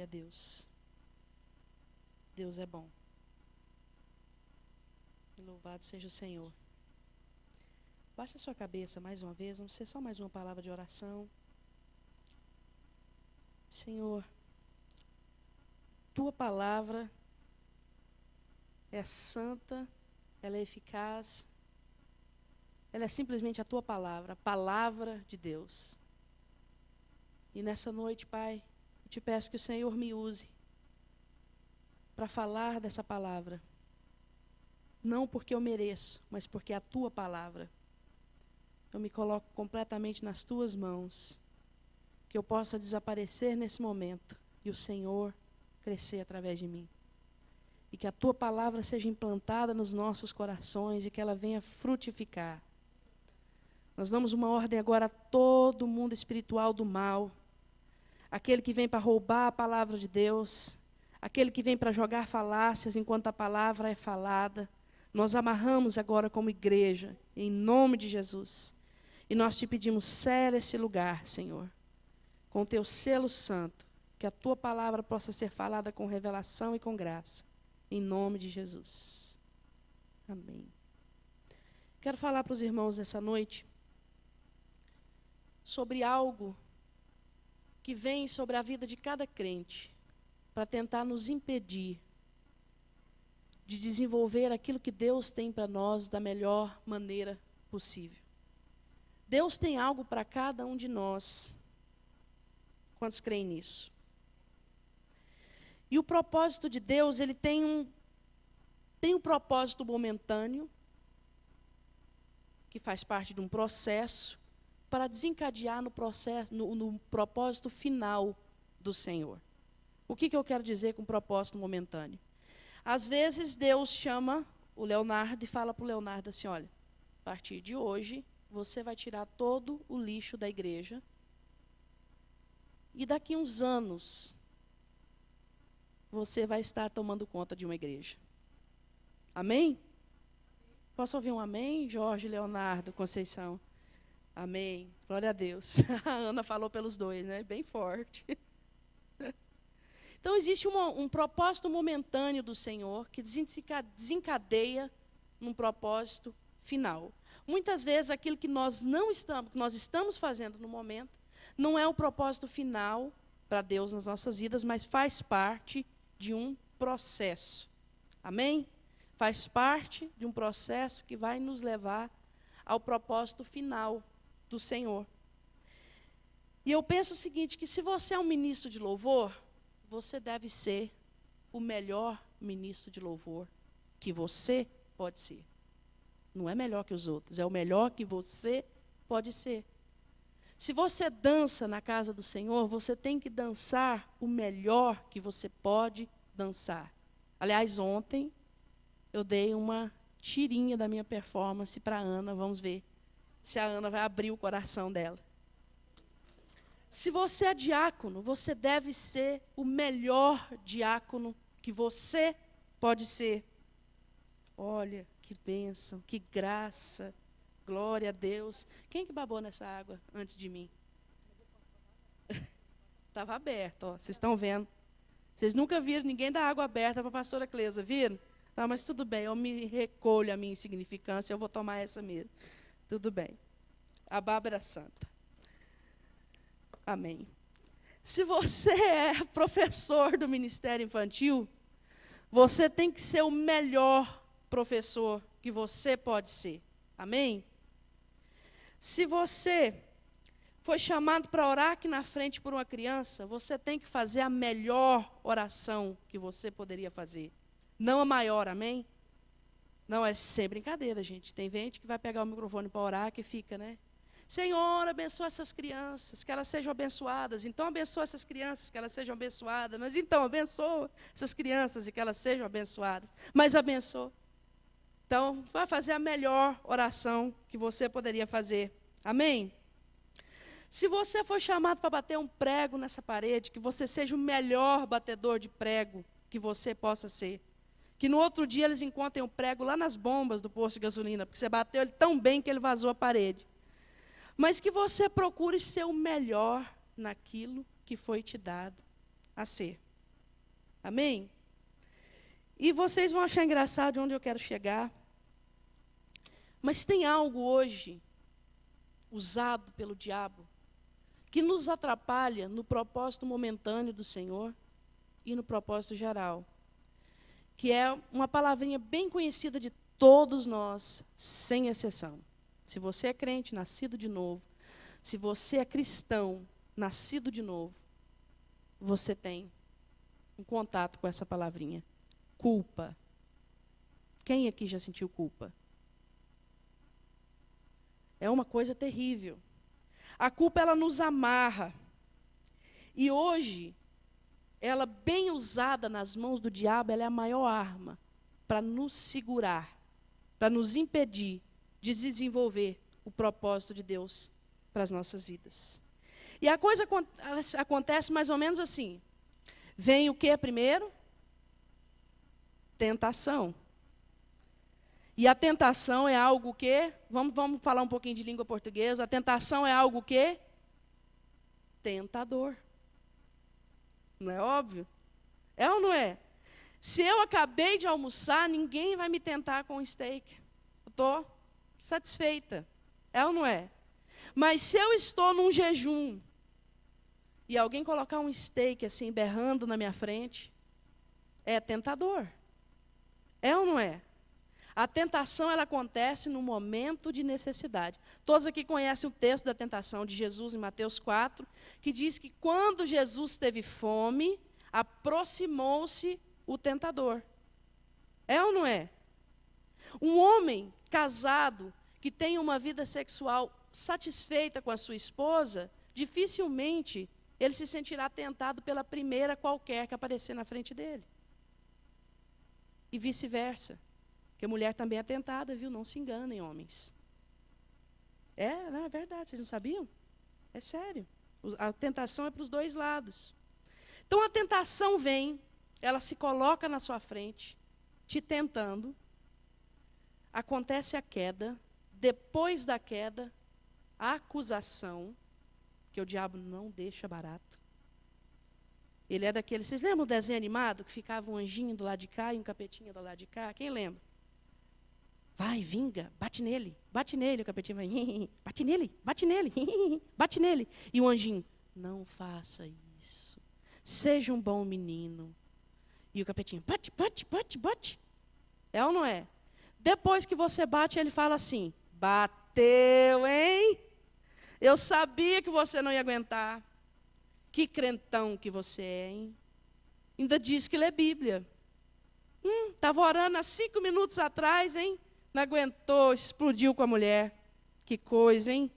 Deus. Deus é bom. E louvado seja o Senhor. Baixa a sua cabeça mais uma vez, vamos ser só mais uma palavra de oração. Senhor, tua palavra é santa, ela é eficaz, ela é simplesmente a tua palavra, a palavra de Deus. E nessa noite, Pai, eu te peço que o Senhor me use para falar dessa palavra. Não porque eu mereço, mas porque é a tua palavra. Eu me coloco completamente nas tuas mãos, que eu possa desaparecer nesse momento e o Senhor crescer através de mim. E que a tua palavra seja implantada nos nossos corações e que ela venha frutificar. Nós damos uma ordem agora a todo mundo espiritual do mal, aquele que vem para roubar a palavra de Deus, aquele que vem para jogar falácias enquanto a palavra é falada. Nós amarramos agora como igreja, em nome de Jesus. E nós te pedimos, sela esse lugar, Senhor, com o teu selo santo, que a tua palavra possa ser falada com revelação e com graça, em nome de Jesus. Amém. Quero falar para os irmãos nessa noite sobre algo que vem sobre a vida de cada crente, para tentar nos impedir de desenvolver aquilo que Deus tem para nós da melhor maneira possível. Deus tem algo para cada um de nós. Quantos creem nisso? E o propósito de Deus, ele tem um propósito momentâneo, que faz parte de um processo, para desencadear no propósito final do Senhor. O que eu quero dizer com propósito momentâneo? Às vezes Deus chama o Leonardo e fala para o Leonardo assim, olha, a partir de hoje, você vai tirar todo o lixo da igreja e daqui uns anos você vai estar tomando conta de uma igreja. Amém? Posso ouvir um amém? Jorge, Leonardo, Conceição. Amém. Glória a Deus. A Ana falou pelos dois, né? Bem forte. Então existe um propósito momentâneo do Senhor que desencadeia num propósito final. Muitas vezes aquilo que nós estamos fazendo no momento, não é o propósito final para Deus nas nossas vidas, mas faz parte de um processo. Amém? Faz parte de um processo que vai nos levar ao propósito final do Senhor. E eu penso o seguinte, que se você é um ministro de louvor, você deve ser o melhor ministro de louvor que você pode ser. Não é melhor que os outros, é o melhor que você pode ser. Se você dança na casa do Senhor, você tem que dançar o melhor que você pode dançar. Aliás, ontem eu dei uma tirinha da minha performance para a Ana, vamos ver se a Ana vai abrir o coração dela. Se você é diácono, você deve ser o melhor diácono que você pode ser. Olha, que bênção, que graça, glória a Deus. Quem que babou nessa água antes de mim? Estava aberto, ó, vocês estão vendo. Vocês nunca viram ninguém dar água aberta para a pastora Cleusa, viram? Tá, mas tudo bem, eu me recolho a minha insignificância, eu vou tomar essa mesmo. Tudo bem. A Bárbara Santa. Amém. Se você é professor do Ministério Infantil, você tem que ser o melhor professor que você pode ser. Amém? Se você foi chamado para orar aqui na frente por uma criança, você tem que fazer a melhor oração que você poderia fazer. Não a maior, amém? Não, é sem brincadeira, gente. Tem gente que vai pegar o microfone para orar que fica, né? Senhor, abençoa essas crianças, que elas sejam abençoadas. Então, abençoa essas crianças, que elas sejam abençoadas. Mas então, abençoa essas crianças e que elas sejam abençoadas. Mas abençoa. Então, vai fazer a melhor oração que você poderia fazer. Amém? Se você for chamado para bater um prego nessa parede, que você seja o melhor batedor de prego que você possa ser. Que no outro dia eles encontrem o prego lá nas bombas do posto de gasolina, porque você bateu ele tão bem que ele vazou a parede. Mas que você procure ser o melhor naquilo que foi te dado a ser. Amém? E vocês vão achar engraçado de onde eu quero chegar. Mas tem algo hoje, usado pelo diabo, que nos atrapalha no propósito momentâneo do Senhor e no propósito geral. Que é uma palavrinha bem conhecida de todos nós, sem exceção. Se você é crente, nascido de novo, se você é cristão, nascido de novo, você tem um contato com essa palavrinha. Culpa. Quem aqui já sentiu culpa? É uma coisa terrível. A culpa, ela nos amarra. E hoje, ela bem usada nas mãos do diabo, ela é a maior arma para nos segurar, para nos impedir de desenvolver o propósito de Deus para as nossas vidas. E a coisa acontece mais ou menos assim. Vem o que primeiro? Tentação. E a tentação é algo que, vamos falar um pouquinho de língua portuguesa, a tentação é algo que? Tentador. Não é óbvio? É ou não é? Se eu acabei de almoçar, ninguém vai me tentar com um steak. Eu estou satisfeita. É ou não é? Mas se eu estou num jejum, e alguém colocar um steak assim, berrando na minha frente, é tentador. É ou não é? A tentação, ela acontece no momento de necessidade. Todos aqui conhecem o texto da tentação de Jesus em Mateus 4, que diz que quando Jesus teve fome, aproximou-se o tentador. É ou não é? Um homem casado, que tem uma vida sexual satisfeita com a sua esposa, dificilmente ele se sentirá tentado pela primeira qualquer que aparecer na frente dele. E vice-versa. Porque a mulher também é tentada, viu? Não se enganem, homens. Não é verdade, vocês não sabiam? É sério. A tentação é para os dois lados. Então a tentação vem, ela se coloca na sua frente, te tentando. Acontece a queda. Depois da queda, a acusação, que o diabo não deixa barato. Ele é daquele, vocês lembram do desenho animado, que ficava um anjinho do lado de cá e um capetinho do lado de cá? Quem lembra? Vai, vinga, bate nele, o capetinho vai, bate nele, bate nele. E o anjinho, não faça isso, seja um bom menino. E o capetinho, bate, bate, bate, bate. É ou não é? Depois que você bate, ele fala assim, bateu, hein? Eu sabia que você não ia aguentar. Que crentão que você é, hein? Ainda diz que lê Bíblia. Estava orando há 5 minutos atrás, hein? Não aguentou, explodiu com a mulher. Que coisa, hein?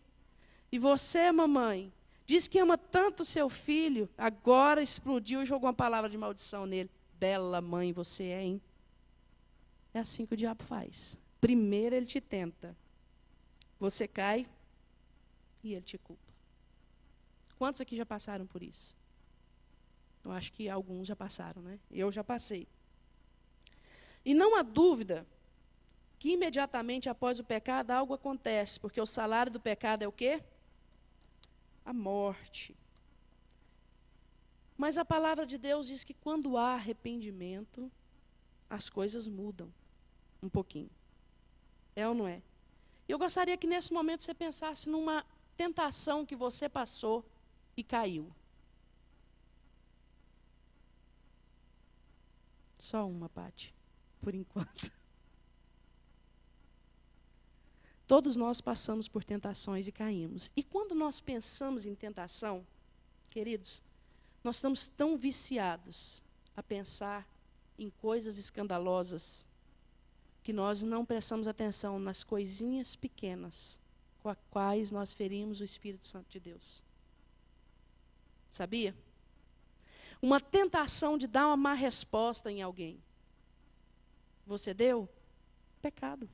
E você, mamãe, diz que ama tanto seu filho, agora explodiu e jogou uma palavra de maldição nele. Bela mãe você é, hein? É assim que o diabo faz. Primeiro ele te tenta. Você cai e ele te culpa. Quantos aqui já passaram por isso? Eu acho que alguns já passaram, né? Eu já passei. E não há dúvida que imediatamente após o pecado algo acontece, porque o salário do pecado é o quê? A morte. Mas a palavra de Deus diz que quando há arrependimento, as coisas mudam um pouquinho. É ou não é? Eu gostaria que nesse momento você pensasse numa tentação que você passou e caiu. Só uma, Pati, por enquanto. Todos nós passamos por tentações e caímos. E quando nós pensamos em tentação, queridos, nós estamos tão viciados a pensar em coisas escandalosas que nós não prestamos atenção nas coisinhas pequenas com as quais nós ferimos o Espírito Santo de Deus. Sabia? Uma tentação de dar uma má resposta em alguém. Você deu? Pecado.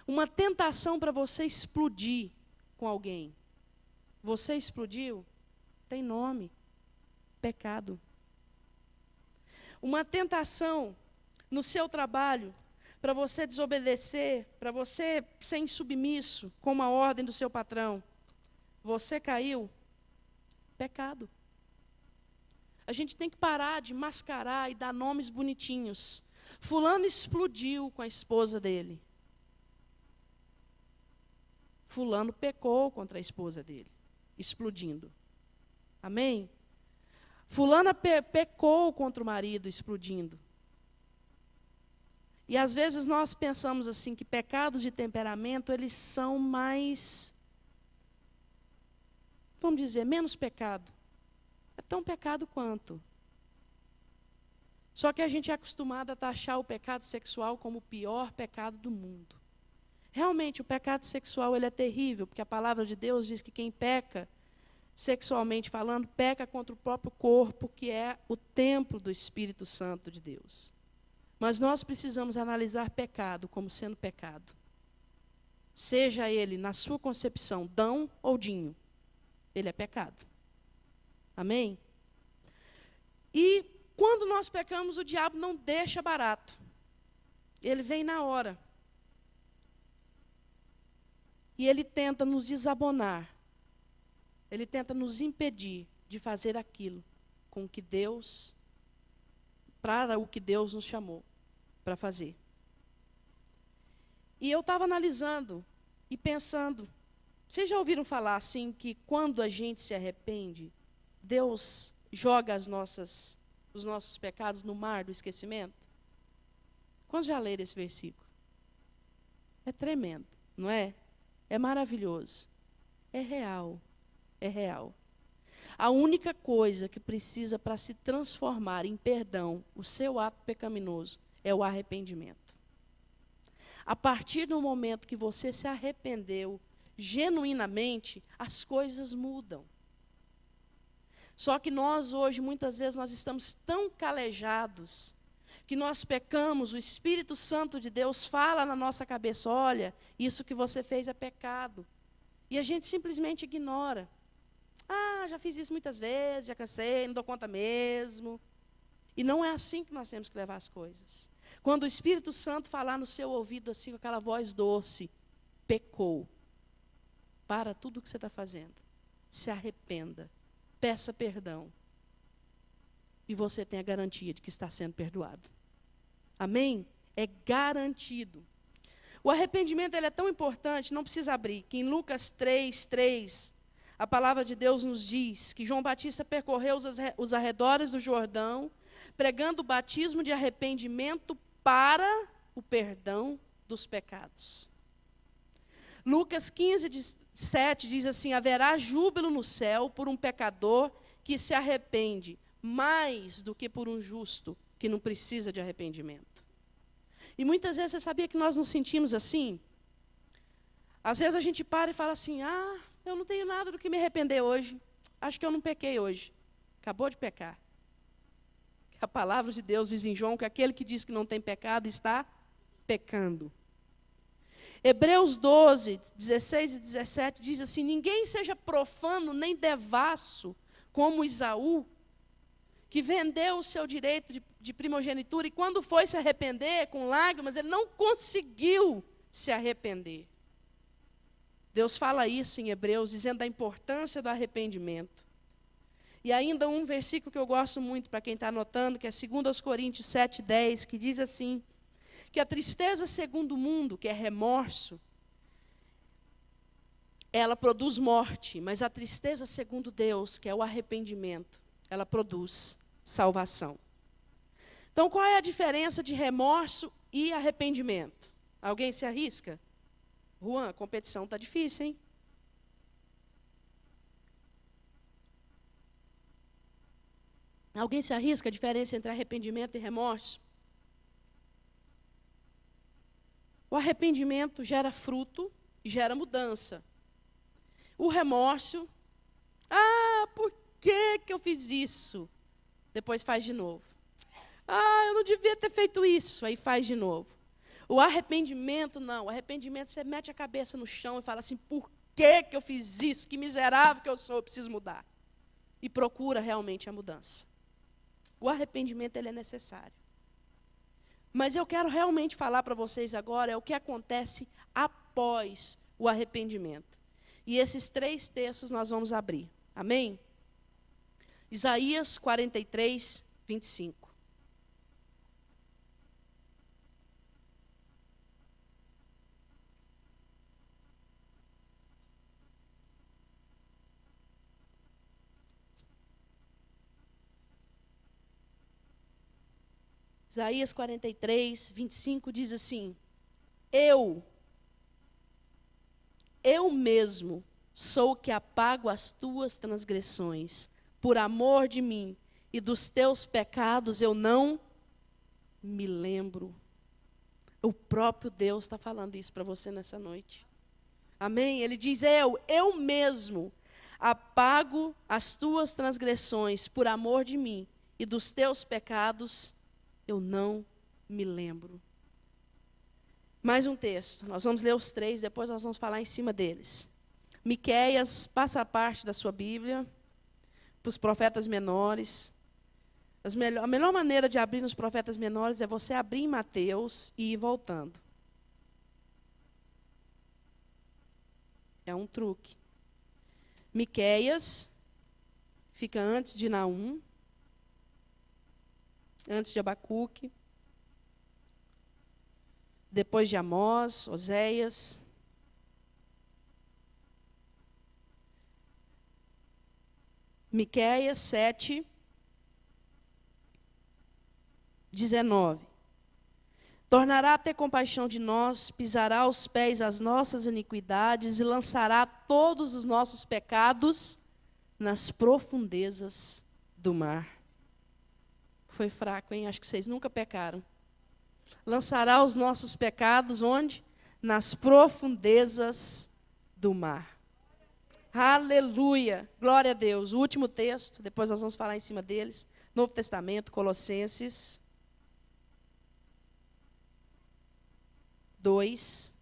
Uma tentação para você explodir com alguém. Você explodiu? Tem nome. Pecado. Uma tentação no seu trabalho para você desobedecer, para você ser insubmisso com uma ordem do seu patrão. Você caiu? Pecado. A gente tem que parar de mascarar e dar nomes bonitinhos. Fulano explodiu com a esposa dele. Fulano pecou contra a esposa dele, explodindo. Amém? Fulana pecou contra o marido, explodindo. E às vezes nós pensamos assim, que pecados de temperamento, eles são mais, vamos dizer, menos pecado. É tão pecado quanto. Só que a gente é acostumado a taxar o pecado sexual como o pior pecado do mundo. Realmente, o pecado sexual ele é terrível, porque a palavra de Deus diz que quem peca, sexualmente falando, peca contra o próprio corpo, que é o templo do Espírito Santo de Deus. Mas nós precisamos analisar pecado como sendo pecado. Seja ele, na sua concepção, Dão ou Dinho, ele é pecado. Amém? E quando nós pecamos, o diabo não deixa barato. Ele vem na hora. E ele tenta nos desabonar. Ele tenta nos impedir de fazer aquilo com que Deus, para o que Deus nos chamou para fazer. E eu estava analisando e pensando, vocês já ouviram falar assim que quando a gente se arrepende, Deus joga os nossos pecados no mar do esquecimento? Quantos já leram esse versículo? É tremendo, não é? É maravilhoso. É real. É real. A única coisa que precisa para se transformar em perdão, o seu ato pecaminoso, é o arrependimento. A partir do momento que você se arrependeu genuinamente, as coisas mudam. Só que nós hoje, muitas vezes, nós estamos tão calejados, que nós pecamos, o Espírito Santo de Deus fala na nossa cabeça, olha, isso que você fez é pecado. E a gente simplesmente ignora. Ah, já fiz isso muitas vezes, já cansei, não dou conta mesmo. E não é assim que nós temos que levar as coisas. Quando o Espírito Santo falar no seu ouvido assim, com aquela voz doce, pecou. Para tudo o que você está fazendo. Se arrependa. Peça perdão. E você tem a garantia de que está sendo perdoado. Amém? É garantido. O arrependimento ele é tão importante, não precisa abrir, que em Lucas 3:3, a palavra de Deus nos diz que João Batista percorreu os arredores do Jordão, pregando o batismo de arrependimento para o perdão dos pecados. Lucas 15:7 diz assim, haverá júbilo no céu por um pecador que se arrepende, mais do que por um justo que não precisa de arrependimento. E muitas vezes você sabia que nós nos sentimos assim? Às vezes a gente para e fala assim, eu não tenho nada do que me arrepender hoje. Acho que eu não pequei hoje. Acabou de pecar. A palavra de Deus diz em João que aquele que diz que não tem pecado está pecando. Hebreus 12:16 e 17 diz assim, ninguém seja profano nem devasso como Esaú, que vendeu o seu direito de primogenitura e quando foi se arrepender com lágrimas, ele não conseguiu se arrepender. Deus fala isso em Hebreus, dizendo da importância do arrependimento. E ainda um versículo que eu gosto muito, para quem está anotando, que é 2 Coríntios 7:10, que diz assim, que a tristeza segundo o mundo, que é remorso, ela produz morte, mas a tristeza segundo Deus, que é o arrependimento, ela produz salvação. Então, qual é a diferença de remorso e arrependimento? Alguém se arrisca? Juan, a competição está difícil, hein? Alguém se arrisca a diferença entre arrependimento e remorso? O arrependimento gera fruto e gera mudança. O remorso, por que eu fiz isso? Depois faz de novo. Eu não devia ter feito isso, aí faz de novo. O arrependimento, não. O arrependimento, você mete a cabeça no chão e fala assim, por que eu fiz isso? Que miserável que eu sou, eu preciso mudar. E procura realmente a mudança. O arrependimento, ele é necessário. Mas eu quero realmente falar para vocês agora o que acontece após o arrependimento. E esses 3 textos nós vamos abrir. Amém? Isaías 43, 25. Isaías 43, 25 diz assim: Eu mesmo sou o que apago as tuas transgressões, por amor de mim, e dos teus pecados eu não me lembro. O próprio Deus está falando isso para você nessa noite. Amém? Ele diz: eu mesmo apago as tuas transgressões, por amor de mim, e dos teus pecados eu não me lembro. Mais um texto, nós vamos ler os 3, depois nós vamos falar em cima deles. Miqueias, passa a parte da sua Bíblia, para os profetas menores. A melhor maneira de abrir nos profetas menores é você abrir em Mateus e ir voltando. É um truque. Miqueias fica antes de Naum, antes de Abacuque, depois de Amós, Oséias. Miqueias 7, 19. Tornará a ter compaixão de nós, pisará aos pés as nossas iniquidades e lançará todos os nossos pecados nas profundezas do mar. Foi fraco, hein? Acho que vocês nunca pecaram. Lançará os nossos pecados onde? Nas profundezas do mar. Aleluia! Glória a Deus. O último texto, depois nós vamos falar em cima deles. Novo Testamento, Colossenses 2.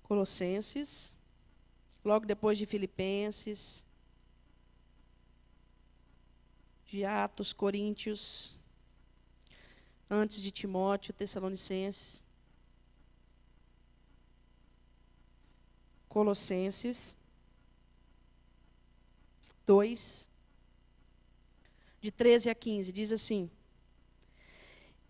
Colossenses, logo depois de Filipenses, de Atos, Coríntios, antes de Timóteo, Tessalonicenses. Colossenses 2, de 13 a 15, diz assim: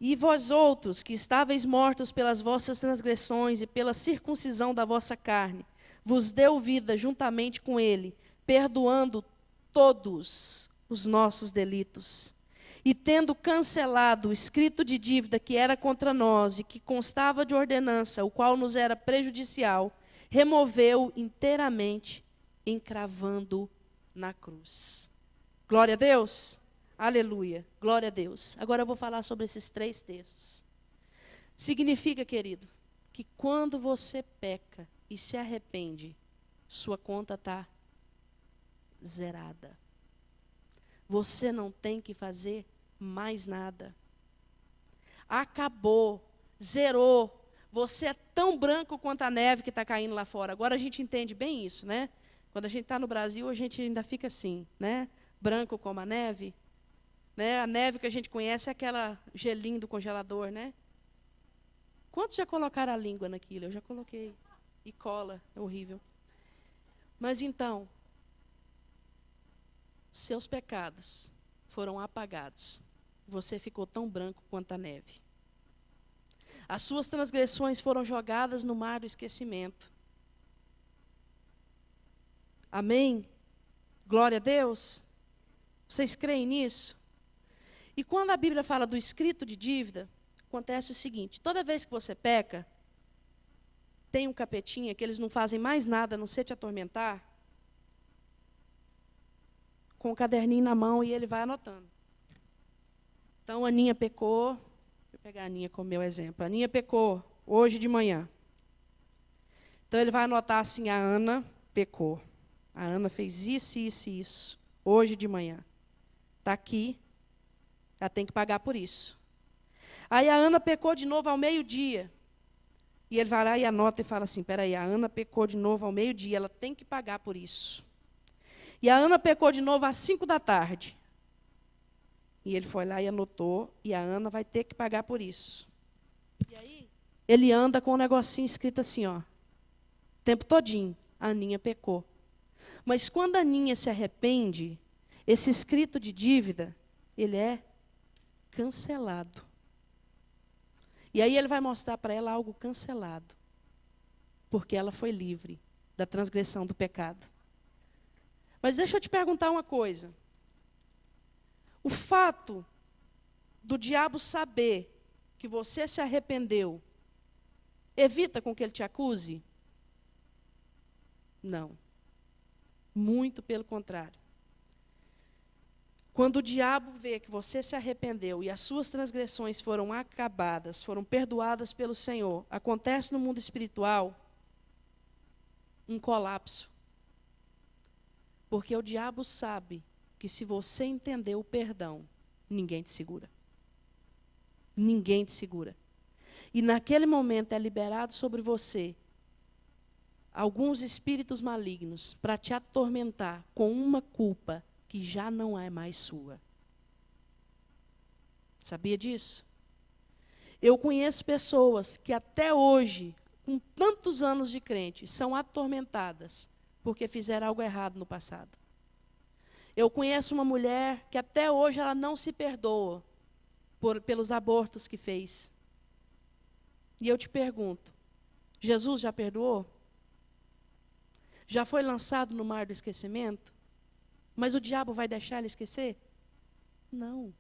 E vós outros, que estáveis mortos pelas vossas transgressões e pela circuncisão da vossa carne, vos deu vida juntamente com ele, perdoando todos os nossos delitos. E tendo cancelado o escrito de dívida que era contra nós e que constava de ordenança, o qual nos era prejudicial, removeu inteiramente, encravando na cruz. Glória a Deus. Aleluia, glória a Deus. Agora eu vou falar sobre esses 3 textos. Significa, querido, que quando você peca e se arrepende, sua conta está zerada. Você não tem que fazer mais nada. Acabou, zerou. Você é tão branco quanto a neve que está caindo lá fora. Agora a gente entende bem isso, né? Quando a gente está no Brasil, a gente ainda fica assim, né? Branco como a neve. Né? A neve que a gente conhece é aquela gelinho do congelador, né? Quantos já colocaram a língua naquilo? Eu já coloquei. E cola, é horrível. Mas então, seus pecados foram apagados. Você ficou tão branco quanto a neve. As suas transgressões foram jogadas no mar do esquecimento. Amém? Glória a Deus. Vocês creem nisso? E quando a Bíblia fala do escrito de dívida, acontece o seguinte: toda vez que você peca, tem um capetinha que eles não fazem mais nada a não ser te atormentar, com o caderninho na mão, e ele vai anotando. Então, a Aninha pecou, deixa eu pegar a Aninha como meu exemplo. A Aninha pecou hoje de manhã. Então, ele vai anotar assim: a Ana pecou. A Ana fez isso, isso e isso, hoje de manhã. Está aqui. Ela tem que pagar por isso. Aí a Ana pecou de novo ao meio-dia. E ele vai lá e anota e fala assim: peraí, a Ana pecou de novo ao meio-dia, ela tem que pagar por isso. E a Ana pecou de novo às 5 da tarde. E ele foi lá e anotou, e a Ana vai ter que pagar por isso. E aí, ele anda com um negocinho escrito assim, ó. tempo todinho, a Aninha pecou. Mas quando a Aninha se arrepende, esse escrito de dívida, ele é cancelado. E aí ele vai mostrar para ela algo cancelado. Porque ela foi livre da transgressão do pecado. Mas deixa eu te perguntar uma coisa. O fato do diabo saber que você se arrependeu, evita com que ele te acuse? Não. Muito pelo contrário. Quando o diabo vê que você se arrependeu e as suas transgressões foram acabadas, foram perdoadas pelo Senhor, acontece no mundo espiritual um colapso. Porque o diabo sabe que se você entender o perdão, ninguém te segura. Ninguém te segura. E naquele momento é liberado sobre você alguns espíritos malignos para te atormentar com uma culpa que já não é mais sua. Sabia disso? Eu conheço pessoas que até hoje, com tantos anos de crente, são atormentadas porque fizeram algo errado no passado. Eu conheço uma mulher que até hoje ela não se perdoa pelos abortos que fez. E eu te pergunto, Jesus já perdoou? Já foi lançado no mar do esquecimento? Mas o diabo vai deixar ele esquecer? Não.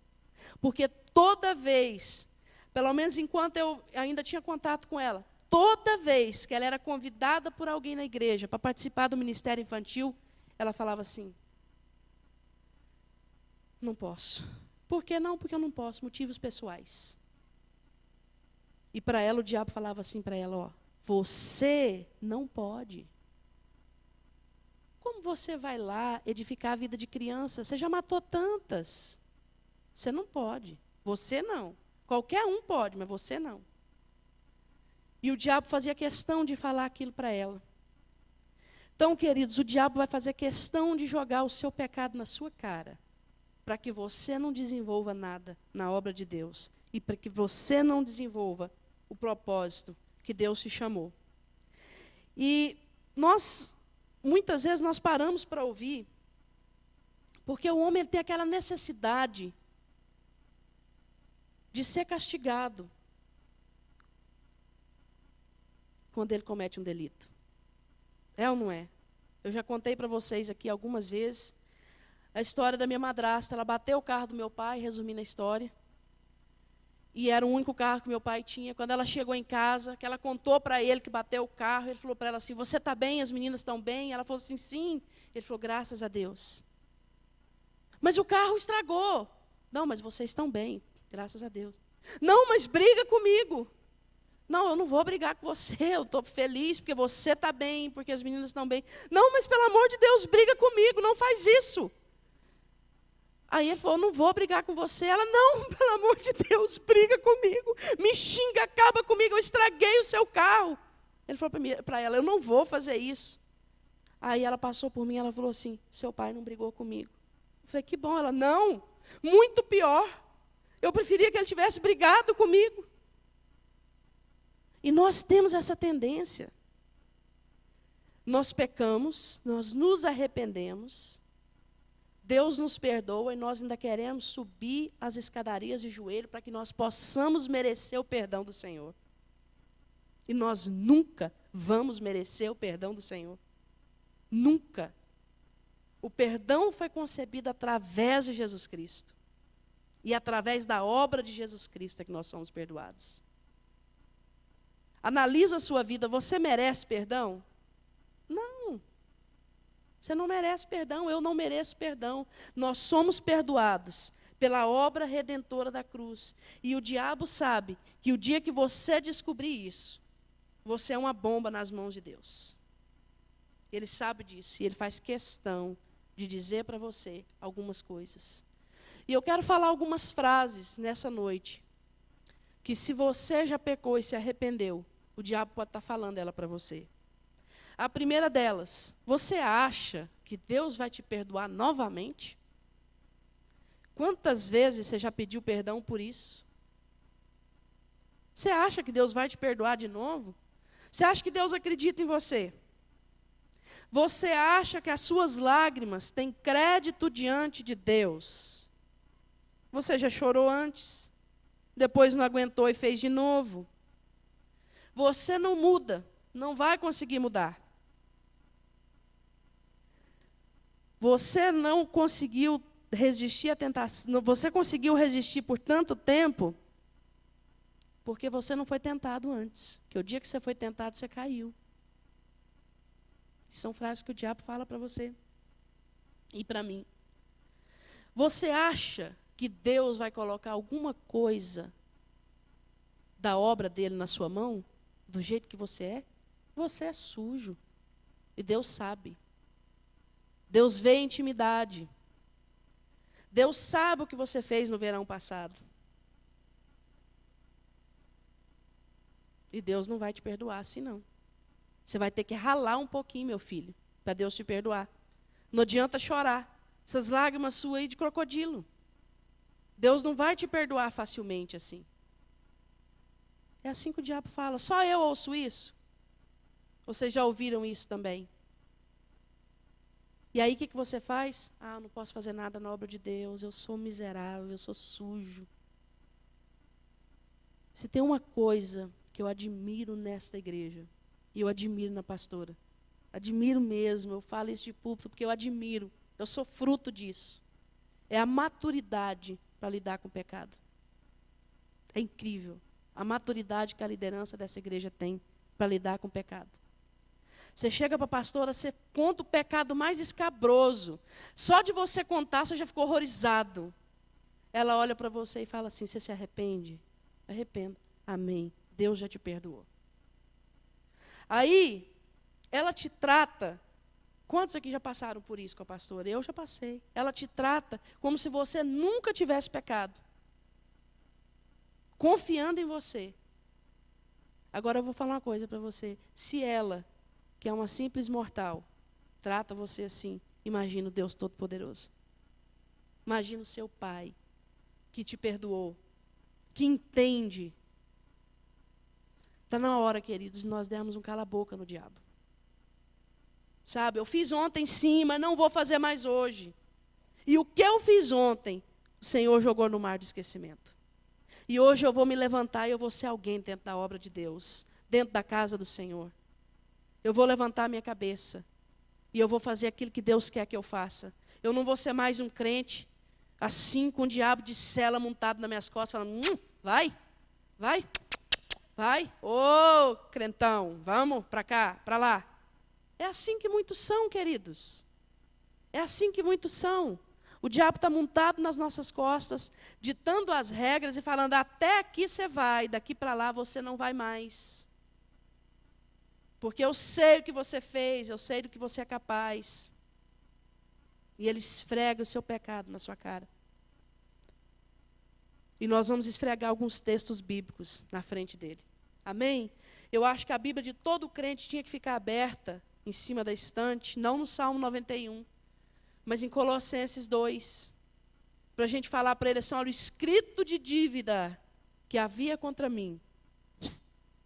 Porque toda vez, pelo menos enquanto eu ainda tinha contato com ela, toda vez que ela era convidada por alguém na igreja para participar do ministério infantil, ela falava assim: não posso. Por que não? Porque eu não posso, motivos pessoais. E para ela o diabo falava assim para ela, ó, você não pode. Como você vai lá edificar a vida de criança? Você já matou tantas. Você não pode. Você não. Qualquer um pode, mas você não. E o diabo fazia questão de falar aquilo para ela. Então, queridos, o diabo vai fazer questão de jogar o seu pecado na sua cara, para que você não desenvolva nada na obra de Deus. E para que você não desenvolva o propósito que Deus te chamou. E muitas vezes nós paramos para ouvir, porque o homem tem aquela necessidade de ser castigado quando ele comete um delito. É ou não é? Eu já contei para vocês aqui algumas vezes a história da minha madrasta. Ela bateu o carro do meu pai, resumindo a história. E era o único carro que meu pai tinha. Quando ela chegou em casa, que ela contou para ele que bateu o carro, ele falou para ela assim: você está bem? As meninas estão bem? Ela falou assim: sim. Ele falou: graças a Deus. Mas o carro estragou. Não, mas vocês estão bem, graças a Deus. Não, mas briga comigo. Não, eu não vou brigar com você, eu estou feliz porque você está bem, porque as meninas estão bem. Não, mas pelo amor de Deus, briga comigo, não faz isso. Aí ele falou: não vou brigar com você. Ela: não, pelo amor de Deus, briga comigo. Me xinga, acaba comigo, eu estraguei o seu carro. Ele falou para ela: eu não vou fazer isso. Aí ela passou por mim, ela falou assim: seu pai não brigou comigo. Eu falei: que bom. Ela: não, muito pior. Eu preferia que ele tivesse brigado comigo. E nós temos essa tendência. Nós pecamos, nós nos arrependemos, Deus nos perdoa e nós ainda queremos subir as escadarias de joelho para que nós possamos merecer o perdão do Senhor. E nós nunca vamos merecer o perdão do Senhor. Nunca. O perdão foi concebido através de Jesus Cristo. E através da obra de Jesus Cristo é que nós somos perdoados. Analisa a sua vida, você merece perdão? Não. Você não merece perdão, eu não mereço perdão. Nós somos perdoados pela obra redentora da cruz. E o diabo sabe que o dia que você descobrir isso, você é uma bomba nas mãos de Deus. Ele sabe disso e ele faz questão de dizer para você algumas coisas. E eu quero falar algumas frases nessa noite, que se você já pecou e se arrependeu, o diabo pode estar falando ela para você. A primeira delas: você acha que Deus vai te perdoar novamente? Quantas vezes você já pediu perdão por isso? Você acha que Deus vai te perdoar de novo? Você acha que Deus acredita em você? Você acha que as suas lágrimas têm crédito diante de Deus? Você já chorou antes, depois não aguentou e fez de novo. Você não muda, não vai conseguir mudar. Você não conseguiu resistir à tentação, você conseguiu resistir por tanto tempo, porque você não foi tentado antes. Porque o dia que você foi tentado, você caiu. São frases que o diabo fala para você e para mim. Você acha que Deus vai colocar alguma coisa da obra dele na sua mão, do jeito que você é? Você é sujo. E Deus sabe. Deus vê a intimidade. Deus sabe o que você fez no verão passado. E Deus não vai te perdoar assim, não. Você vai ter que ralar um pouquinho, meu filho, para Deus te perdoar. Não adianta chorar. Essas lágrimas suas aí de crocodilo. Deus não vai te perdoar facilmente assim. É assim que o diabo fala. Só eu ouço isso? Vocês já ouviram isso também? E aí o que você faz? Ah, eu não posso fazer nada na obra de Deus. Eu sou miserável, eu sou sujo. Se tem uma coisa que eu admiro nesta igreja, e eu admiro na pastora, admiro mesmo, eu falo isso de púlpito porque eu admiro, eu sou fruto disso. É a maturidade para lidar com o pecado. É incrível a maturidade que a liderança dessa igreja tem para lidar com o pecado. Você chega para a pastora, você conta o pecado mais escabroso. Só de você contar, você já ficou horrorizado. Ela olha para você e fala assim, você se arrepende? Arrependo. Amém. Deus já te perdoou. Aí, ela te trata. Quantos aqui já passaram por isso com a pastora? Eu já passei. Ela te trata como se você nunca tivesse pecado. Confiando em você. Agora eu vou falar uma coisa para você. Se ela, que é uma simples mortal, trata você assim, imagina o Deus Todo-Poderoso. Imagina o seu Pai, que te perdoou, que entende. Está na hora, queridos, de nós dermos um cala-boca no diabo. Sabe, eu fiz ontem sim, mas não vou fazer mais hoje. E o que eu fiz ontem, o Senhor jogou no mar de esquecimento. E hoje eu vou me levantar e eu vou ser alguém dentro da obra de Deus, dentro da casa do Senhor. Eu vou levantar a minha cabeça e eu vou fazer aquilo que Deus quer que eu faça. Eu não vou ser mais um crente assim, com o diabo de cela montado nas minhas costas, falando, vai, vai, vai, ô crentão, vamos para cá, para lá. É assim que muitos são, queridos. É assim que muitos são. O diabo está montado nas nossas costas, ditando as regras e falando, até aqui você vai, daqui para lá você não vai mais. Porque eu sei o que você fez, eu sei do que você é capaz. E ele esfrega o seu pecado na sua cara. E nós vamos esfregar alguns textos bíblicos na frente dele. Amém? Eu acho que a Bíblia de todo crente tinha que ficar aberta em cima da estante, não no Salmo 91, mas em Colossenses 2, para a gente falar para ele assim, olha, o escrito de dívida que havia contra mim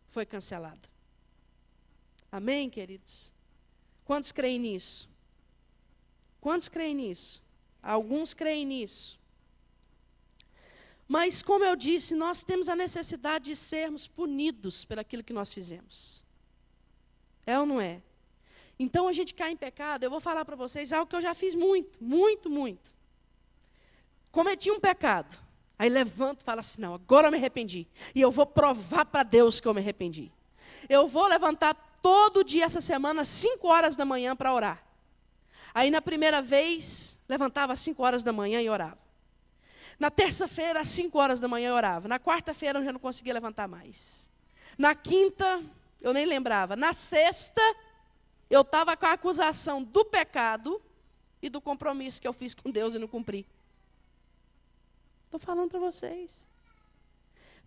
foi cancelado. Amém, queridos? Quantos creem nisso? Quantos creem nisso? Alguns creem nisso. Mas, como eu disse, nós temos a necessidade de sermos punidos por aquilo que nós fizemos. É ou não é? Então, a gente cai em pecado. Eu vou falar para vocês algo que eu já fiz muito, muito, muito. Cometi um pecado. Aí levanto e falo assim, não, agora eu me arrependi. E eu vou provar para Deus que eu me arrependi. Eu vou levantar todo dia essa semana, 5 horas da manhã para orar. Aí, na primeira vez, levantava às 5 horas da manhã e orava. Na terça-feira, às 5 horas da manhã, eu orava. Na quarta-feira, eu já não conseguia levantar mais. Na quinta, eu nem lembrava. Na sexta, eu estava com a acusação do pecado e do compromisso que eu fiz com Deus e não cumpri. Estou falando para vocês.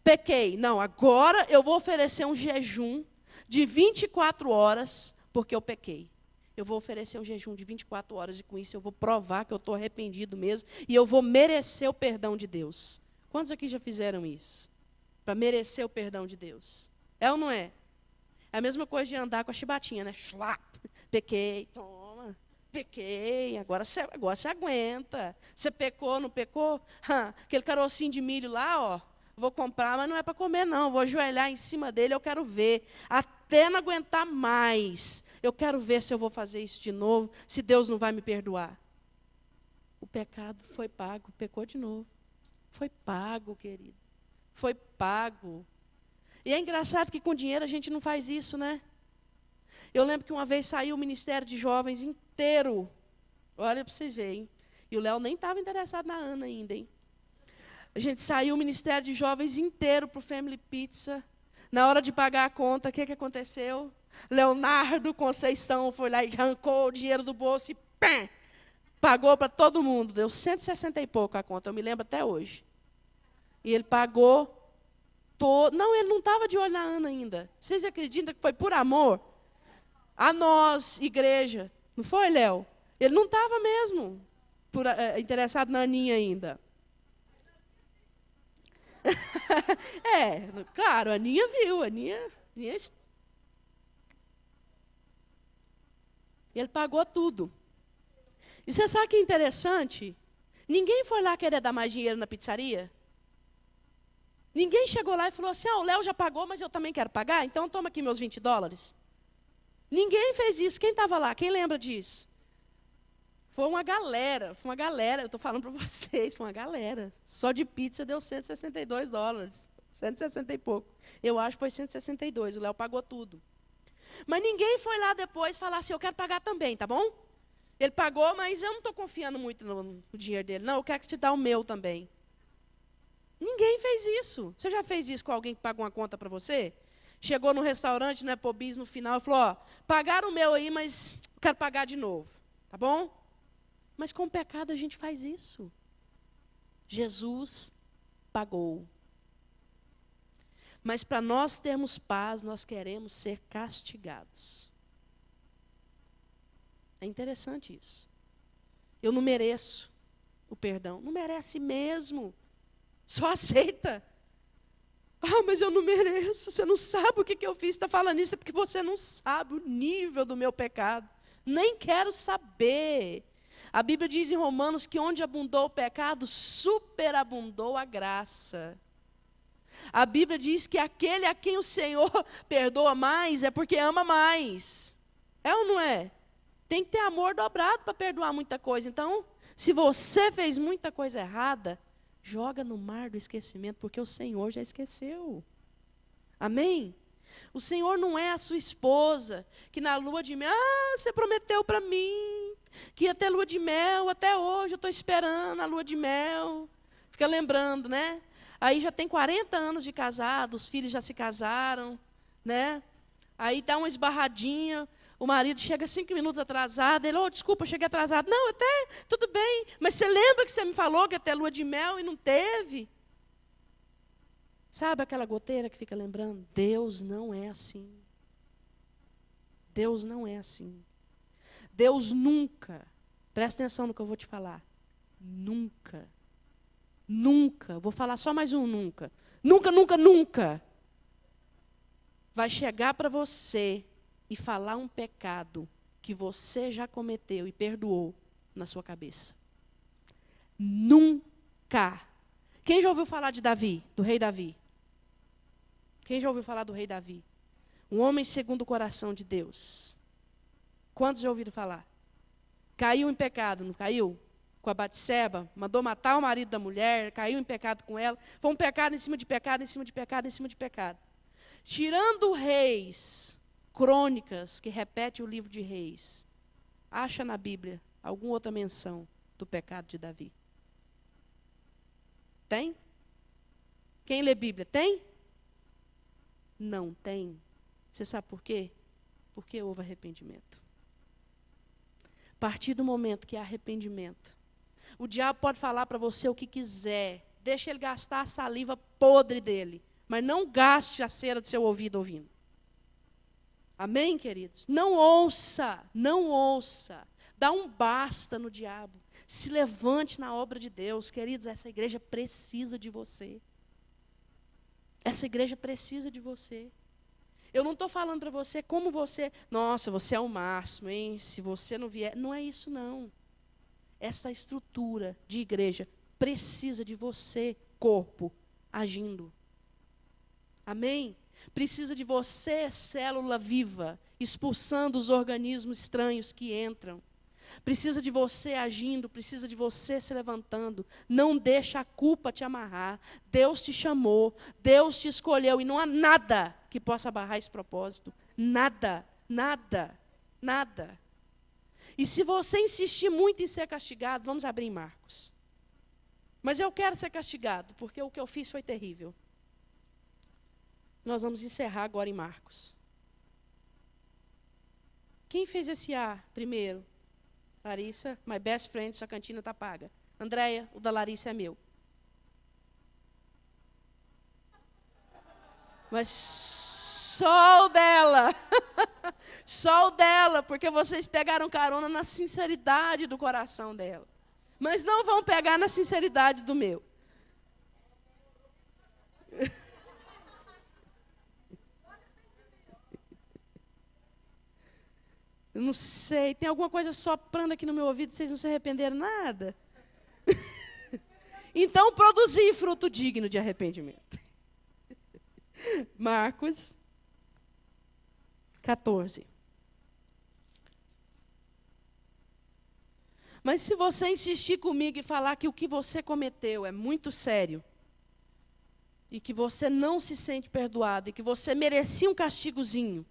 Pequei. Não, agora eu vou oferecer um jejum de 24 horas, porque eu pequei. Eu vou oferecer um jejum de 24 horas e com isso eu vou provar que eu estou arrependido mesmo e eu vou merecer o perdão de Deus. Quantos aqui já fizeram isso? Para merecer o perdão de Deus. É ou não é? É a mesma coisa de andar com a chibatinha, né? Pequei, toma. Pequei, agora você aguenta. Você pecou, não pecou? Aquele carocinho de milho lá, ó, vou comprar, mas não é para comer, não. Vou ajoelhar em cima dele, eu quero ver. Até não aguentar mais. Eu quero ver se eu vou fazer isso de novo, se Deus não vai me perdoar. O pecado foi pago, pecou de novo. Foi pago, querido. Foi pago. E é engraçado que com dinheiro a gente não faz isso, né? Eu lembro que uma vez saiu o Ministério de Jovens inteiro. Olha para vocês verem. E o Léo nem estava interessado na Ana ainda, hein? A gente saiu o Ministério de Jovens inteiro para o Family Pizza. Na hora de pagar a conta, o que aconteceu? Leonardo Conceição foi lá e arrancou o dinheiro do bolso e pá, pagou para todo mundo. Deu 160 e pouco a conta, eu me lembro até hoje. E ele pagou todo. Não, ele não estava de olho na Ana ainda. Vocês acreditam que foi por amor? A nós, igreja. Não foi, Léo? Ele não estava mesmo interessado na Aninha ainda. Claro, a Aninha viu. Aninha... Ele pagou tudo. E você sabe o que é interessante? Ninguém foi lá querer dar mais dinheiro na pizzaria? Ninguém chegou lá e falou assim, o Léo já pagou, mas eu também quero pagar, então toma aqui meus $20. Ninguém fez isso. Quem estava lá? Quem lembra disso? Foi uma galera, eu estou falando para vocês, foi uma galera. Só de pizza deu $162, 160 e pouco. Eu acho que foi 162, o Léo pagou tudo. Mas ninguém foi lá depois falar assim, eu quero pagar também, tá bom? Ele pagou, mas eu não estou confiando muito no dinheiro dele. Não, eu quero que te dá o meu também. Ninguém fez isso. Você já fez isso com alguém que pagou uma conta para você? Chegou no restaurante, no Applebee's, no final, e falou, pagaram o meu aí, mas eu quero pagar de novo. Tá bom? Mas com o pecado a gente faz isso. Jesus pagou. Mas para nós termos paz, nós queremos ser castigados. É interessante isso. Eu não mereço o perdão. Não merece mesmo. Só aceita. Mas eu não mereço. Você não sabe o que eu fiz. Está falando isso é porque você não sabe o nível do meu pecado. Nem quero saber. A Bíblia diz em Romanos que onde abundou o pecado, superabundou a graça. A Bíblia diz que aquele a quem o Senhor perdoa mais é porque ama mais. É ou não é? Tem que ter amor dobrado para perdoar muita coisa. Então, se você fez muita coisa errada, joga no mar do esquecimento, porque o Senhor já esqueceu. Amém? O Senhor não é a sua esposa, que na lua de mel, você prometeu para mim, que ia ter lua de mel, até hoje eu estou esperando a lua de mel. Fica lembrando, né? Aí já tem 40 anos de casado, os filhos já se casaram, né? Aí dá uma esbarradinha, o marido chega 5 minutos atrasado, ele, desculpa, eu cheguei atrasado. Não, até, tudo bem, mas você lembra que você me falou que ia ter lua de mel e não teve? Sabe aquela goteira que fica lembrando? Deus não é assim. Deus não é assim. Deus nunca, presta atenção no que eu vou te falar, nunca, vou falar só mais um nunca, nunca vai chegar para você e falar um pecado que você já cometeu e perdoou na sua cabeça. Nunca. Quem já ouviu falar de Davi, do rei Davi? Quem já ouviu falar do rei Davi? Um homem segundo o coração de Deus. Quantos já ouviram falar? Caiu em pecado, não caiu? Com a Batseba, mandou matar o marido da mulher, caiu em pecado com ela. Foi um pecado em cima de pecado, em cima de pecado, em cima de pecado. Tirando Reis, Crônicas, que repete o livro de Reis, acha na Bíblia alguma outra menção do pecado de Davi? Tem? Quem lê Bíblia, tem? Não tem. Você sabe por quê? Porque houve arrependimento. A partir do momento que há arrependimento, o diabo pode falar para você o que quiser, deixa ele gastar a saliva podre dele, mas não gaste a cera do seu ouvido ouvindo. Amém, queridos? Não ouça, não ouça. Dá um basta no diabo. Se levante na obra de Deus. Queridos, essa igreja precisa de você. Essa igreja precisa de você. Eu não estou falando para você como você, nossa, você é o máximo, hein? Se você não vier, não é isso não. Essa estrutura de igreja precisa de você, corpo, agindo. Amém? Precisa de você, célula viva, expulsando os organismos estranhos que entram. Precisa de você agindo, precisa de você se levantando. Não deixa a culpa te amarrar. Deus te chamou, Deus te escolheu e não há nada que possa barrar esse propósito. Nada, nada, nada. E se você insistir muito em ser castigado, vamos abrir em Marcos. Mas eu quero ser castigado, porque o que eu fiz foi terrível. Nós vamos encerrar agora em Marcos. Quem fez esse A primeiro? Larissa, my best friend, sua cantina está paga. Andréia, o da Larissa é meu. Mas só o dela. Só o dela, porque vocês pegaram carona na sinceridade do coração dela. Mas não vão pegar na sinceridade do meu. Eu não sei, tem alguma coisa soprando aqui no meu ouvido, vocês não se arrependeram nada? Então, produzir fruto digno de arrependimento. Marcos 14. Mas se você insistir comigo e falar que o que você cometeu é muito sério, e que você não se sente perdoado, e que você merecia um castigozinho,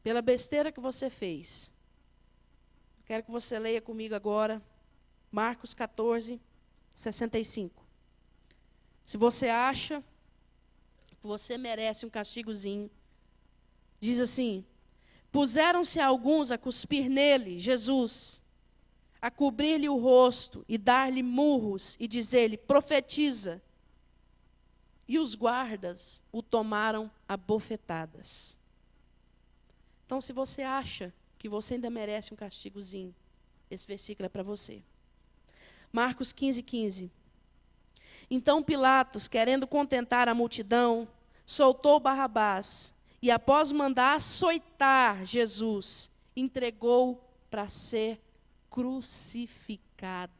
pela besteira que você fez. Quero que você leia comigo agora, Marcos 14, 65. Se você acha que você merece um castigozinho, diz assim: puseram-se alguns a cuspir nele, Jesus, a cobrir-lhe o rosto e dar-lhe murros e dizer-lhe: profetiza. E os guardas o tomaram a bofetadas. Então, se você acha que você ainda merece um castigozinho, esse versículo é para você. Marcos 15, 15. Então Pilatos, querendo contentar a multidão, soltou Barrabás e, após mandar açoitar Jesus, entregou para ser crucificado.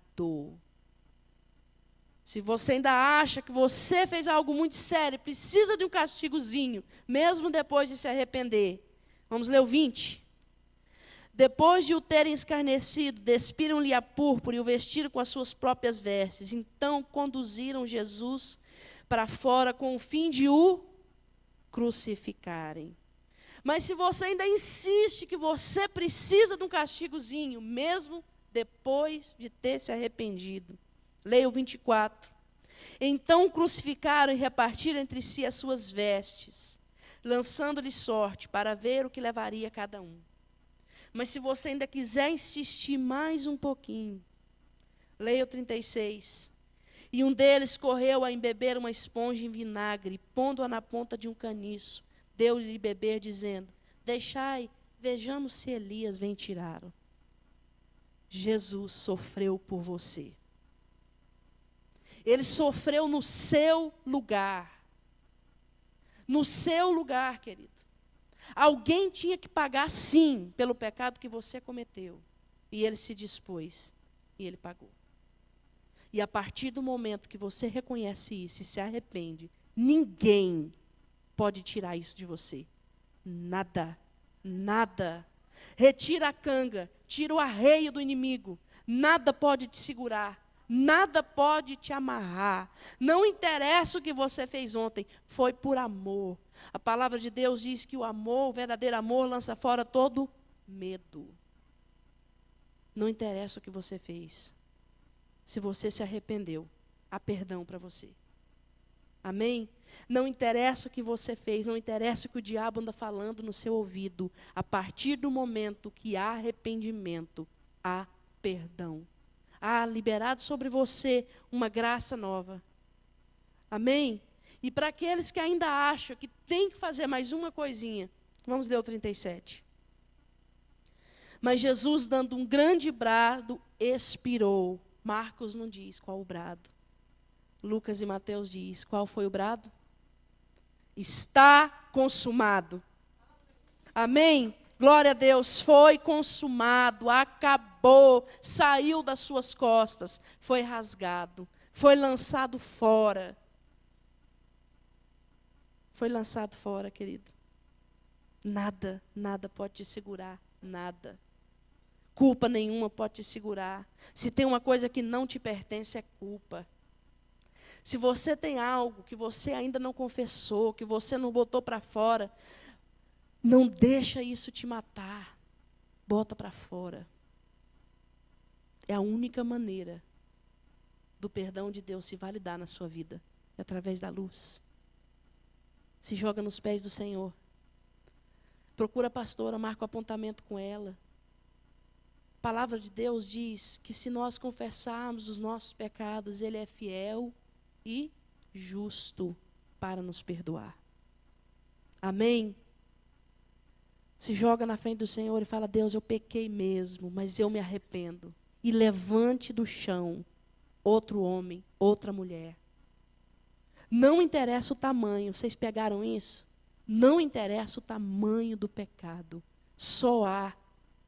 Se você ainda acha que você fez algo muito sério, precisa de um castigozinho, mesmo depois de se arrepender. Vamos ler o 20. Depois de o terem escarnecido, despiram-lhe a púrpura e o vestiram com as suas próprias vestes. Então conduziram Jesus para fora com o fim de o crucificarem. Mas se você ainda insiste que você precisa de um castigozinho, mesmo depois de ter se arrependido. Leia o 24. Então crucificaram e repartiram entre si as suas vestes, lançando-lhe sorte para ver o que levaria cada um. Mas se você ainda quiser insistir mais um pouquinho, leia o 36. E um deles correu a embeber uma esponja em vinagre, pondo-a na ponta de um caniço, deu-lhe beber, dizendo: deixai, vejamos se Elias vem tirá-lo. Jesus sofreu por você. Ele sofreu no seu lugar. No seu lugar, querido. Alguém tinha que pagar, sim, pelo pecado que você cometeu. E ele se dispôs. E ele pagou. E a partir do momento que você reconhece isso e se arrepende, ninguém pode tirar isso de você. Nada. Nada. Retira a canga. Tira o arreio do inimigo. Nada pode te segurar. Nada pode te amarrar. Não interessa o que você fez ontem. Foi por amor. A palavra de Deus diz que o amor, o verdadeiro amor, lança fora todo medo. Não interessa o que você fez. Se você se arrependeu, há perdão para você. Amém? Não interessa o que você fez, não interessa o que o diabo anda falando no seu ouvido. A partir do momento que há arrependimento, há perdão. Há liberado sobre você uma graça nova. Amém? E para aqueles que ainda acham que tem que fazer mais uma coisinha, vamos ler o 37. Mas Jesus, dando um grande brado, expirou. Marcos não diz qual o brado. Lucas e Mateus diz qual foi o brado. Está consumado. Amém? Glória a Deus, foi consumado, acabou, saiu das suas costas, foi rasgado, foi lançado fora. Foi lançado fora, querido. Nada pode te segurar, nada. Culpa nenhuma pode te segurar. Se tem uma coisa que não te pertence, é culpa. Se você tem algo que você ainda não confessou, que você não botou para fora, não deixa isso te matar. Bota para fora. É a única maneira do perdão de Deus se validar na sua vida. É através da luz. Se joga nos pés do Senhor. Procura a pastora, marca o apontamento com ela. A palavra de Deus diz que se nós confessarmos os nossos pecados, Ele é fiel e justo para nos perdoar. Amém? Se joga na frente do Senhor e fala: Deus, eu pequei mesmo, mas eu me arrependo. E levante do chão outro homem, outra mulher. Não interessa o tamanho, vocês pegaram isso? Não interessa o tamanho do pecado. Só há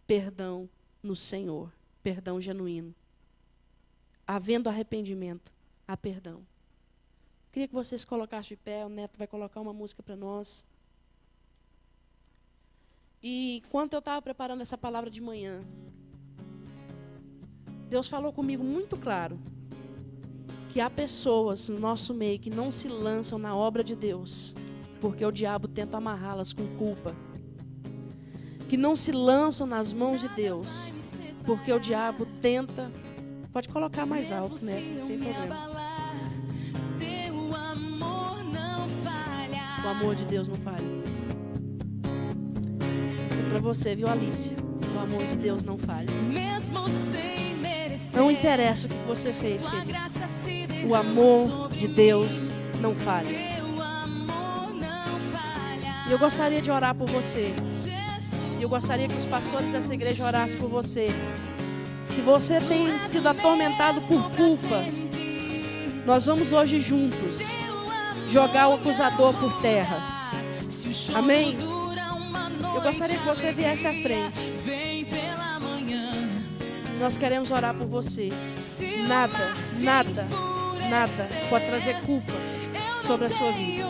perdão no Senhor, perdão genuíno. Havendo arrependimento, há perdão. Queria que vocês colocassem de pé, o Neto vai colocar uma música para nós. E enquanto eu estava preparando essa palavra de manhã, Deus falou comigo muito claro que há pessoas no nosso meio que não se lançam na obra de Deus, porque o diabo tenta amarrá-las com culpa. Que não se lançam nas mãos de Deus, porque o diabo tenta... Pode colocar mais alto, né? Não tem problema. O amor de Deus não falha. Isso é para você, viu, Alicia? O amor de Deus não falha. Não interessa o que você fez, querido. O amor de Deus não falha. E eu gostaria de orar por você. E eu gostaria que os pastores dessa igreja orassem por você. Se você tem sido atormentado por culpa, nós vamos hoje juntos jogar o acusador por terra. Amém? Eu gostaria que você viesse à frente. Nós queremos orar por você. Nada pode trazer culpa sobre a sua vida.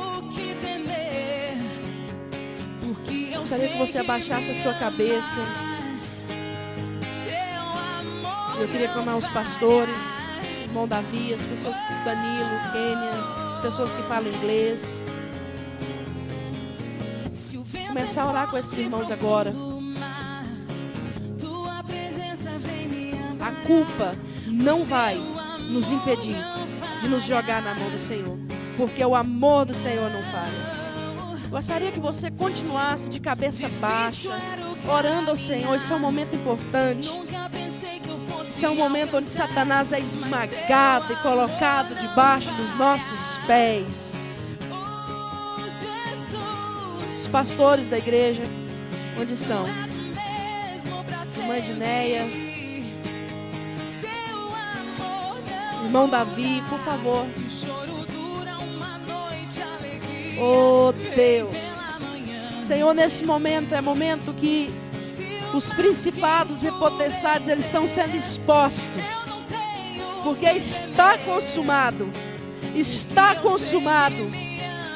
Gostaria que você abaixasse a sua cabeça. Eu queria clamar os pastores, o irmão Davi, as pessoas, Danilo, Kênia, as pessoas que falam inglês. Começar a orar com esses irmãos agora. A culpa não vai nos impedir de nos jogar na mão do Senhor, porque o amor do Senhor não falha. Gostaria que você continuasse de cabeça baixa, orando ao Senhor. Isso é um momento importante. Isso é um momento onde Satanás é esmagado e colocado debaixo dos nossos pés. Os pastores da igreja, onde estão? Irmã Edneia, irmão Davi, por favor. Oh Deus, Senhor, nesse momento é momento que os principados e potestades, eles estão sendo expostos, porque está consumado,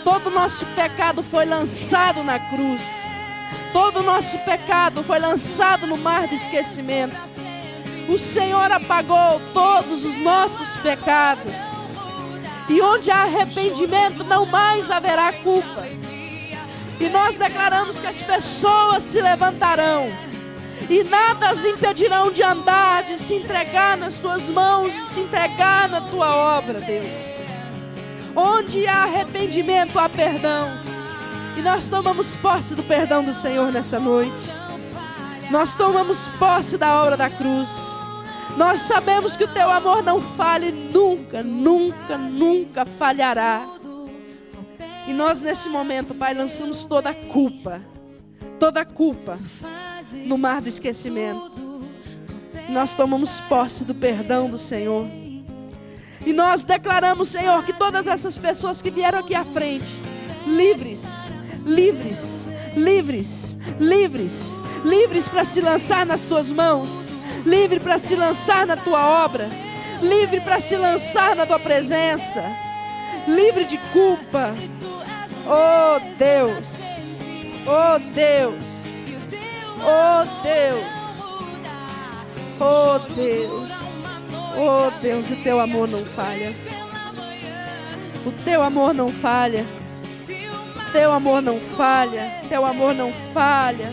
todo o nosso pecado foi lançado na cruz, todo o nosso pecado foi lançado no mar do esquecimento. O Senhor apagou todos os nossos pecados. E onde há arrependimento, não mais haverá culpa. E nós declaramos que as pessoas se levantarão. E nada as impedirão de andar, de se entregar nas tuas mãos, de se entregar na tua obra, Deus. Onde há arrependimento, há perdão. E nós tomamos posse do perdão do Senhor nessa noite. Nós tomamos posse da obra da cruz. Nós sabemos que o teu amor não falha e nunca falhará. E nós nesse momento, Pai, lançamos toda a culpa no mar do esquecimento. Nós tomamos posse do perdão do Senhor. E nós declaramos, Senhor, que todas essas pessoas que vieram aqui à frente, livres livres, livres, livres para se lançar nas tuas mãos, livre para se lançar na tua obra, livre para se lançar na tua presença, livre de culpa. Oh Deus, oh Deus, oh Deus, oh Deus, oh Deus, o teu amor não falha, o teu amor não falha, teu amor não falha, teu amor não falha.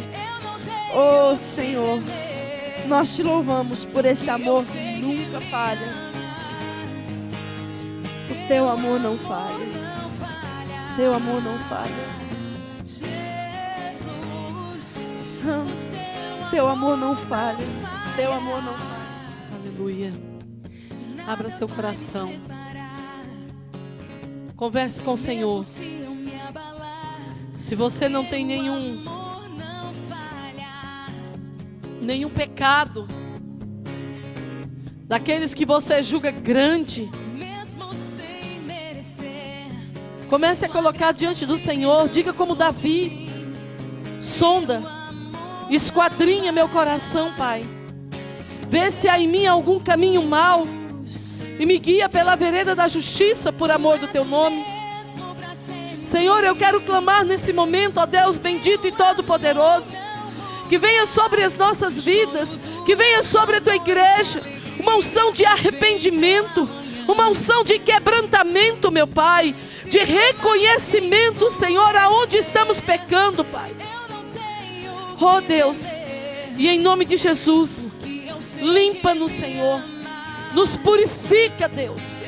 Oh Senhor, nós te louvamos por esse amor que nunca falha. O teu amor não falha, teu amor não falha. Santo, teu amor não falha, teu amor não falha. Aleluia. Abra seu coração. Converse com o Senhor. Se você não tem nenhum pecado daqueles que você julga grande, comece a colocar diante do Senhor. Diga como Davi: sonda, esquadrinha meu coração, Pai. Vê se há em mim algum caminho mau e me guia pela vereda da justiça, por amor do teu nome. Senhor, eu quero clamar nesse momento, ó Deus bendito e todo-poderoso, que venha sobre as nossas vidas, que venha sobre a tua igreja, uma unção de arrependimento, uma unção de quebrantamento, meu Pai, de reconhecimento, Senhor, aonde estamos pecando, Pai. Oh Deus, e em nome de Jesus, limpa-nos, Senhor, nos purifica, Deus.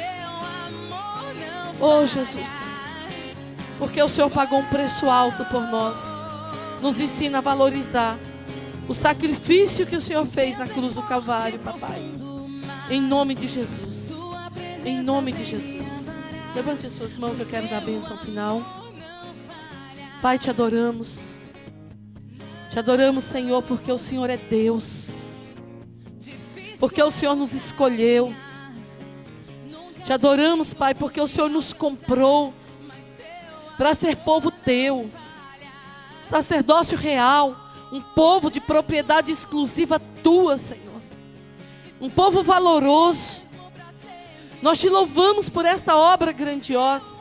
Oh Jesus, porque o Senhor pagou um preço alto por nós. Nos ensina a valorizar o sacrifício que o Senhor fez na cruz do Calvário, papai. Em nome de Jesus, em nome de Jesus. Levante as suas mãos, eu quero dar a bênção final. Pai, te adoramos, Senhor, porque o Senhor é Deus, porque o Senhor nos escolheu. Te adoramos, Pai, porque o Senhor nos comprou para ser povo teu, sacerdócio real, um povo de propriedade exclusiva tua, Senhor, um povo valoroso. Nós te louvamos por esta obra grandiosa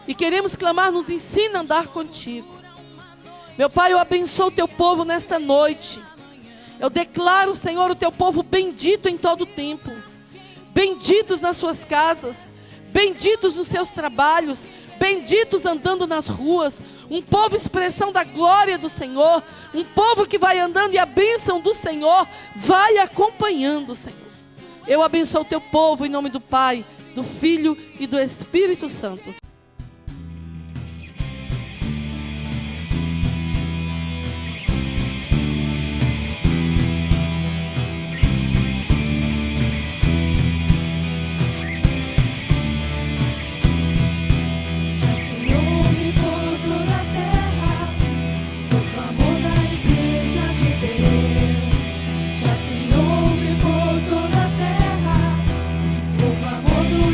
e queremos clamar: nos ensina a andar contigo. Meu Pai, eu abençoo o teu povo nesta noite. Eu declaro, Senhor, o teu povo bendito em todo o tempo, benditos nas suas casas, benditos nos seus trabalhos, benditos andando nas ruas, um povo expressão da glória do Senhor, um povo que vai andando e a bênção do Senhor vai acompanhando, Senhor. Eu abençoo o teu povo em nome do Pai, do Filho e do Espírito Santo.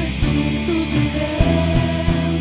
Espírito de Deus.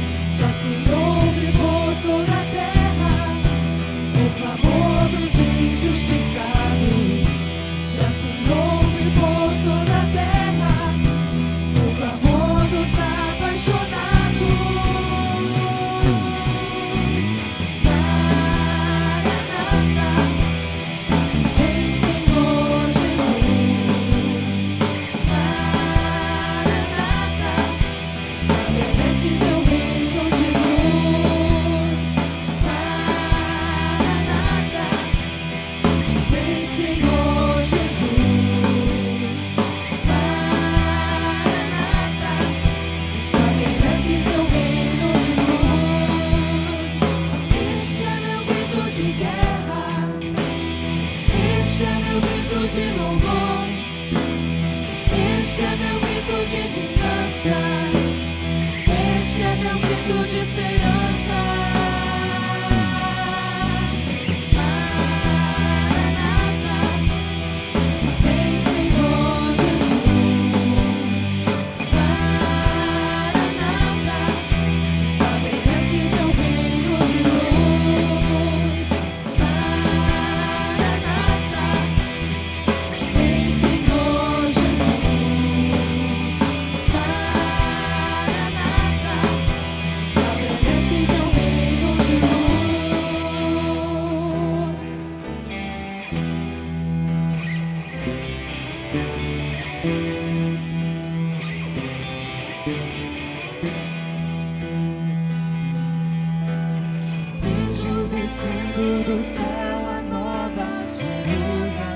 Vindo do céu a nova Jerusalém,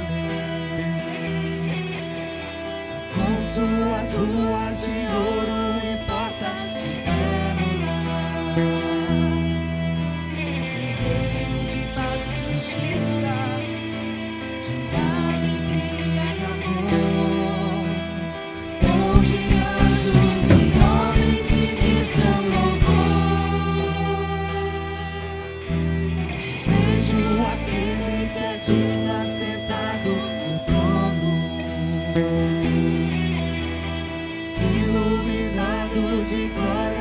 com suas ruas de ouro e portas de pérola, reino de paz e justiça, de alegria e amor, onde anjos e homens ministram louvor. Vejo aquele que é digno assentado no trono, iluminado de glória